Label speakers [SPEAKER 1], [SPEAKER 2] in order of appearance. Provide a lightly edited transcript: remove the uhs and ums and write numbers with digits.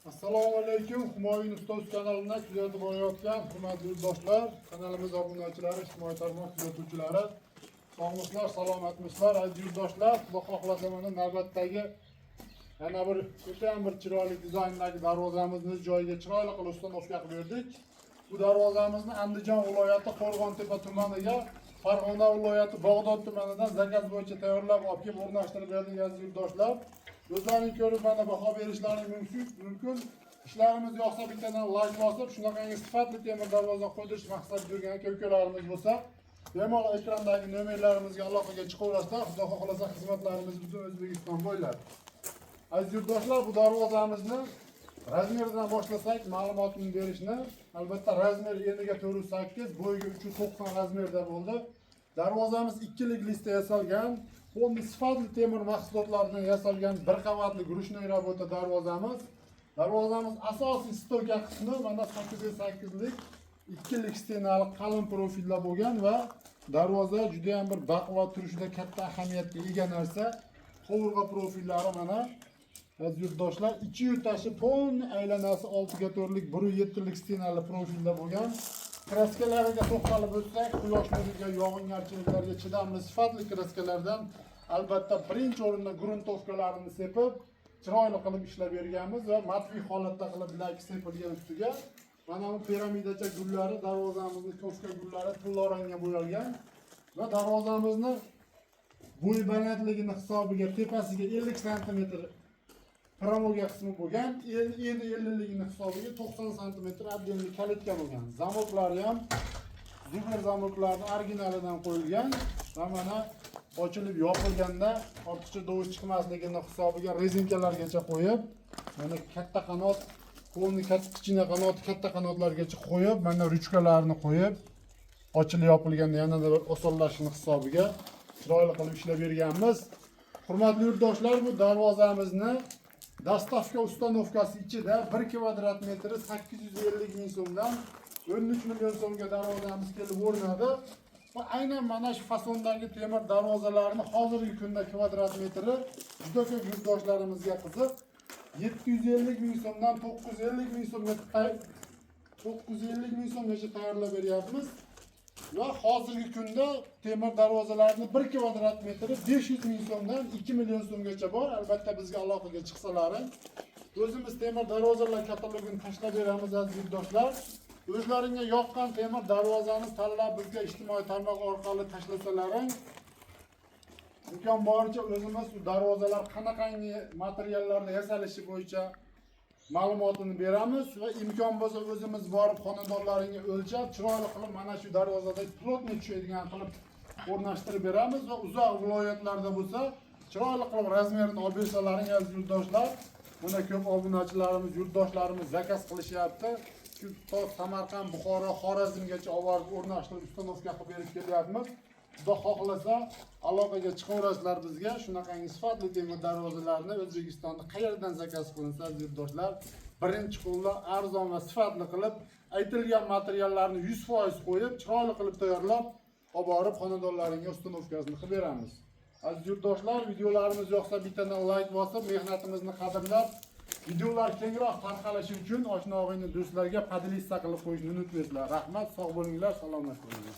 [SPEAKER 1] Assalomu alaykum. Humoyun Ustoz kanalidan kuzatib borayotgan hurmatli yurtdoshlar, kanalimiz obunachilari, ijtimoiy tarmoq kuzatuvchilari, sog'liklar, salomatmisizlar, aziz yurtdoshlar. Xudo xohlasa mana navbatdagi yana bir chiroyli dizayndagi darvozamizni joyiga chiroyli qilib ustanovka qilib berdik. Bu darvozamizni Andijon viloyati Qo'rg'ontepa tumaniga, Farg'ona viloyati Bog'dod tumanidan zakaz bo'yicha tayyorlab olib kelib o'rnashtirib berdik aziz yurtdoshlar. O'zlaring ko'rib mana baho berishlaring mumkin. İşlerimiz yoqsa bittadan like bosib, shunaqangi sifatli temir darvoza qo'ydirish maqsad yurgan aka-ukalarimiz bo'lsa, bemalol ekrandagi nomerlarimizga aloqaga chiqaverasizlar. Xudo xohlasa xizmatlarimiz butun O'zbekiston bo'ylab. Aziz yurtdoshlar, bu darvozamizni razmeridan boshlasak, ma'lumotini berishni, albatta razmeri eniga 408, bo'yiga 390 razmerda bo'ldi. Darvozamiz ikkilik listda yasalgan, qo'lni sifatli temir mahsulotlaridan yasalgan bir qavatli guruchnoy rabota darvozamiz. Darvozamiz asosiy stolka qismi mana 8x8 lik ikkilik stenali qalin profilda bo'lgan va darvoza juda ham bir baquvvat turishida katta ahamiyatga ega narsa. Qovurg'a profillari mana aziz yurtdoshlar, ichi yurtashi pon aylanasi 6x4 lik 1.7 lik stenali profilda bo'lgan. Kraskalariga to'xtalib o'tsak, quyosh nuriga, yog'ingarchiliklarga chidamli sifatli kraskalardan albatta birinchi o'rinda gruntovkalarini sepib, chiroyli qilib ishlab berganmiz va matfiy holatda qilib bilaki sepilgan ustiga mana bu piramidacha gullari, darvozamizning ko'fka gullari tillorangi bo'yalgan va darvozamizni bo'y balandligini hisobiga tepasiga 50 sm promoga qismi bo'lgan, endi 50 ligini hisobiga 90 sm abdenli kalitka bo'lgan. Zamoklari ham zinger zamoklarni originalidan qo'yilgan va mana ochilib yopilganda ortiqcha dovush chiqmasligini hisobiga rezinkalargacha qo'yib, mana katta qanot, qo'lni kichkina qanoti katta qanotlargacha qo'yib, mana ruchkalarni qo'yib, ochilib yopilganda yanada bir osonlashishini hisobiga chiroyli qilib ishlab berganmiz. Hurmatli yurtdoshlar, bu darvozamizni dastavka ustanovkasi ichida 1 kvadrat metri 850 ming so'mdan 13 million so'mga darvozamiz kelib o'rnadi. Va aynan mana shu fasondagi temir darvozalarni hozirgi kunda kvadrat metri juda ko'p yurtdoshlarimizga qiziq. 750 ming so'mdan 950 ming so'mgacha tayyorlab beryapmiz. Va hozirgi kunda temir darvozalarni 1 kvadrat metri 500 ming so'mdan 2 million so'mgacha bor. Albatta bizga aloqaga chiqsalaring, o'zimiz temir darvozalar katalogini tashlab beramiz aziz yurtdoshlar. O'zlaringga yoqqan temir darvozani tanlab bizga ijtimoiy tarmoq orqali tashlasalaring, imkon boricha o'zimiz bu darvozalar qanaqangi materiallarda yasalishi bo'yicha ma'lumotini beramiz va imkon bo'lsa o'zimiz borib xonadonlaringga o'lchab, chiroyli qilib mana shu darvozada plotni tushadigan qilib o'rnashtirib beramiz va uzoq viloyatlarda bo'lsa, chiroyli qilib razmerini olib bersalaring aziz yurtdoshlar. Mana ko'p obunachilarimiz, yurtdoshlarimiz zakaz qilishyapti. To Samarqand, Buxoro, Xorazmgacha olib o'rnashtirib ustanovka qilib berib kelyapmiz. Xudo xohlasa aloqaga chiqaverasizlar bizga. Shunaqangi sifatli temir darvozalarni O'zbekistonda qayerdan zakaz qilinsa aziz yurtdoshlar, birinchi qo'lda arzon va sifatli qilib aytilgan materiallarni 100% qo'yib, chiroyli qilib tayyorlab, olib borib xonadonlaringga ustanovkasini qilib beramiz. Aziz yurtdoshlar, videolarimiz yoqsa bittadan like bosib, mehnatimizni qadrlab, videolar kengroq tarqalishi uchun oshna og'ayni do'stlarga podlista qilib qo'yishni unutmanglar. Rahmat, sog' bo'linglar, salomat bo'linglar.